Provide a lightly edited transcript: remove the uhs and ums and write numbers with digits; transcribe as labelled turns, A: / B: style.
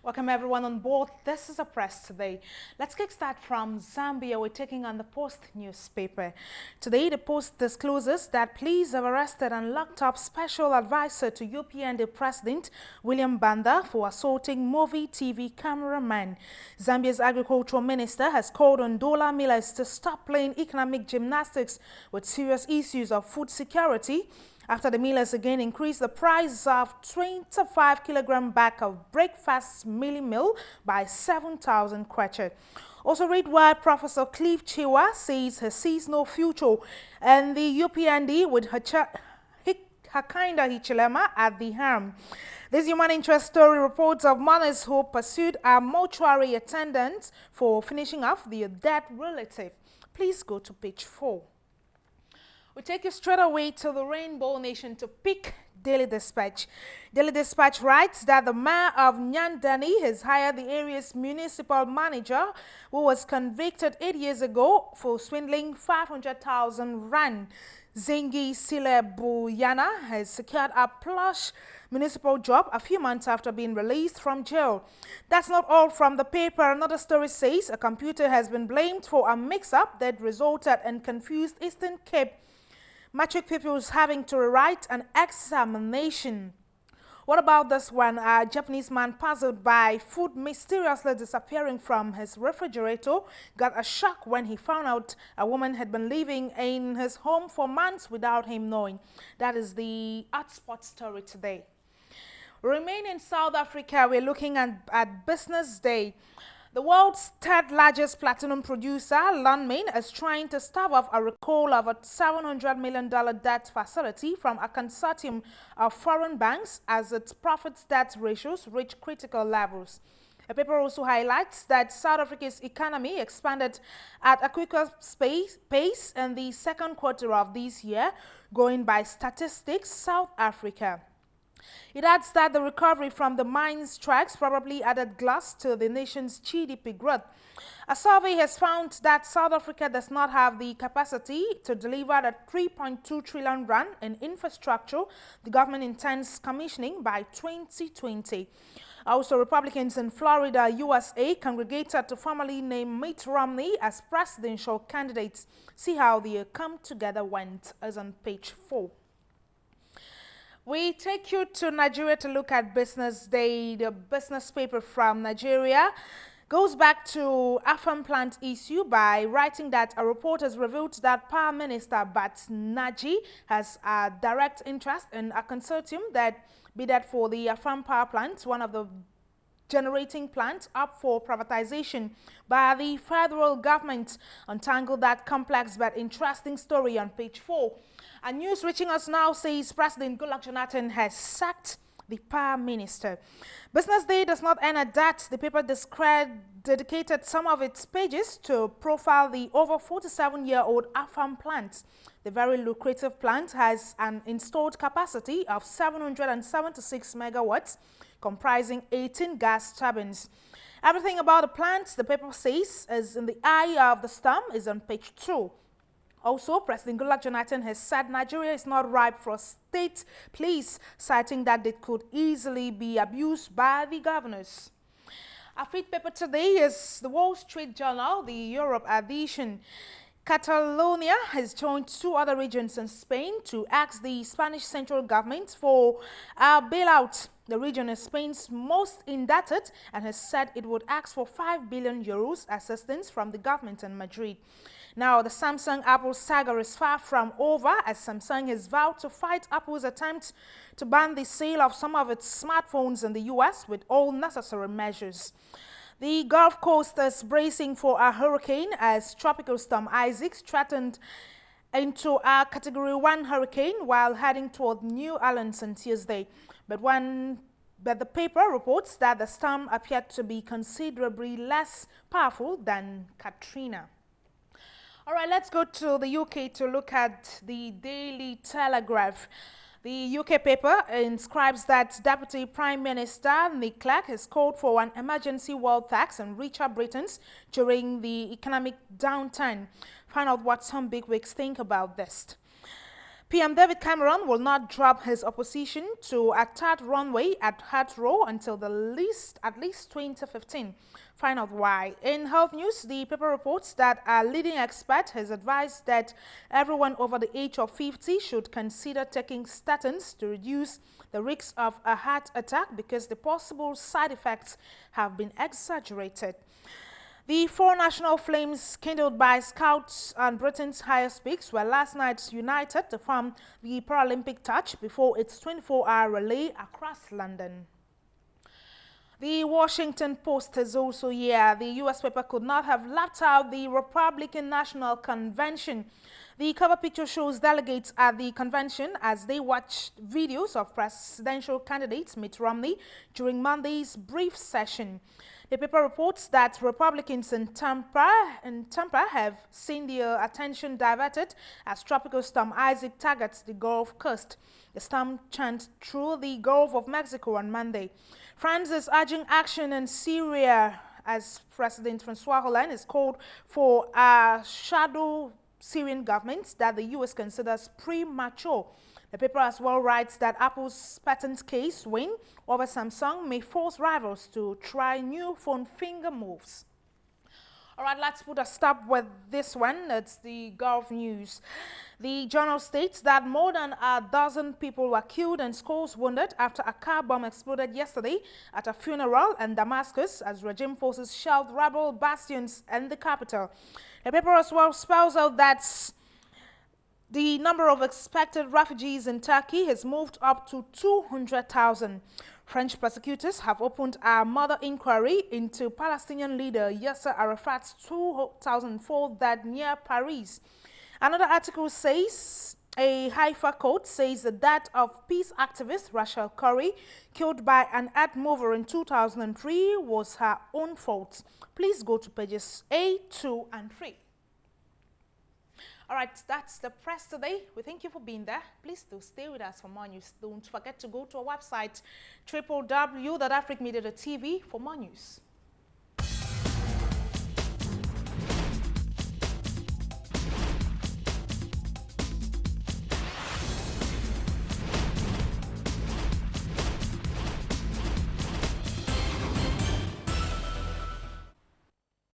A: Welcome everyone on board. This is a press today. Let's kickstart from Zambia. We're taking on the Post newspaper. Today, the Post discloses that police have arrested and locked up special advisor to UPND President William Banda for assaulting movie TV cameraman. Zambia's agricultural minister has called on dollar millers to stop playing economic gymnastics with serious issues of food security after the millers again increased the price of 25-kilogram bag of breakfast meal by 7,000 kwacha. Also read why Professor Clive Chiwa says he sees no future and the UPND with Hakainda Hichilema at the helm. This human interest story reports of mothers who pursued a mortuary attendant for finishing off their dead relative. Please go to page 4. We take you straight away to the Rainbow Nation to pick Daily Dispatch. Daily Dispatch writes that the mayor of Nyandani has hired the area's municipal manager who was convicted 8 years ago for swindling 500,000 rand. Zengi Sile Buyana has secured a plush municipal job a few months after being released from jail. That's not all from the paper. Another story says a computer has been blamed for a mix-up that resulted in confused Eastern Cape matric pupils having to rewrite an examination. What about this one? A Japanese man puzzled by food mysteriously disappearing from his refrigerator got a shock when he found out a woman had been living in his home for months without him knowing. That is the hotspot story today. Remain in South Africa, we're looking at Business Day. The world's third largest platinum producer, Lonmin, is trying to stave off a recall of a $700 million debt facility from a consortium of foreign banks as its profit-debt ratios reach critical levels. The paper also highlights that South Africa's economy expanded at a quicker pace in the second quarter of this year, going by Statistics South Africa. It adds that the recovery from the mine strikes probably added glass to the nation's GDP growth. A survey has found that South Africa does not have the capacity to deliver the 3.2 trillion rand in infrastructure the government intends commissioning by 2020. Also, Republicans in Florida, USA, congregated to formally name Mitt Romney as presidential candidates. See how the come together went, as on page 4. We take you to Nigeria to look at Business Day. The business paper from Nigeria goes back to Afam plant issue by writing that a report has revealed that Power Minister Bat Naji has a direct interest in a consortium that bidded for the Afam power plant, one of the generating plants up for privatization by the federal government. Untangle that complex but interesting story on page 4. A news reaching us now says President Goodluck Jonathan has sacked the power minister. Business Day does not end at that. The paper dedicated some of its pages to profile the over 47-year-old Afam plant. The very lucrative plant has an installed capacity of 776 megawatts, comprising 18 gas turbines. Everything about the plant, the paper says, is in the eye of the storm, is on page 2. Also, President Goodluck Jonathan has said Nigeria is not ripe for state police, citing that they could easily be abused by the governors. Our feed paper today is the Wall Street Journal, the Europe edition. Catalonia has joined 2 other regions in Spain to ask the Spanish central government for a bailout. The region is Spain's most indebted and has said it would ask for €5 billion assistance from the government in Madrid. Now, the Samsung-Apple saga is far from over, as Samsung has vowed to fight Apple's attempt to ban the sale of some of its smartphones in the U.S. with all necessary measures. The Gulf Coast is bracing for a hurricane as Tropical Storm Isaac threatened into a Category 1 hurricane while heading toward New Orleans on Tuesday. But the paper reports that the storm appeared to be considerably less powerful than Katrina. All right, let's go to the UK to look at the Daily Telegraph. The UK paper inscribes that Deputy Prime Minister Nick Clegg has called for an emergency wealth tax on richer Britons during the economic downturn. Find out what some bigwigs think about this. PM David Cameron will not drop his opposition to a third runway at Heathrow until at least 2015. Find out why. In health news, the paper reports that a leading expert has advised that everyone over the age of 50 should consider taking statins to reduce the risk of a heart attack because the possible side effects have been exaggerated. The four national flames kindled by Scouts and Britain's highest peaks were last night united to form the Paralympic torch before its 24-hour relay across London. The Washington Post is also here. The U.S. paper could not have left out the Republican National Convention. The cover picture shows delegates at the convention as they watched videos of presidential candidate Mitt Romney during Monday's brief session. The paper reports that Republicans in Tampa have seen their attention diverted as Tropical Storm Isaac targets the Gulf Coast. The storm churned through the Gulf of Mexico on Monday. France is urging action in Syria as President Francois Hollande has called for a shadow Syrian government that the U.S. considers premature. The paper as well writes that Apple's patent case win over Samsung may force rivals to try new phone finger moves. All right, let's put a stop with this one. It's the Gulf news. The journal states that more than a dozen people were killed and scores wounded after a car bomb exploded yesterday at a funeral in Damascus as regime forces shelled rebel bastions in the capital. The paper as well spells out that the number of expected refugees in Turkey has moved up to 200,000. French prosecutors have opened a murder inquiry into Palestinian leader Yasser Arafat's 2004 death near Paris. Another article says a Haifa court says the death of peace activist Rachel Corrie, killed by an earth mover in 2003, was her own fault. Please go to pages A, 2, and 3. All right, that's the press today. We thank you for being there. Please do stay with us for more news. Don't forget to go to our website, www.africmedia.tv for more news.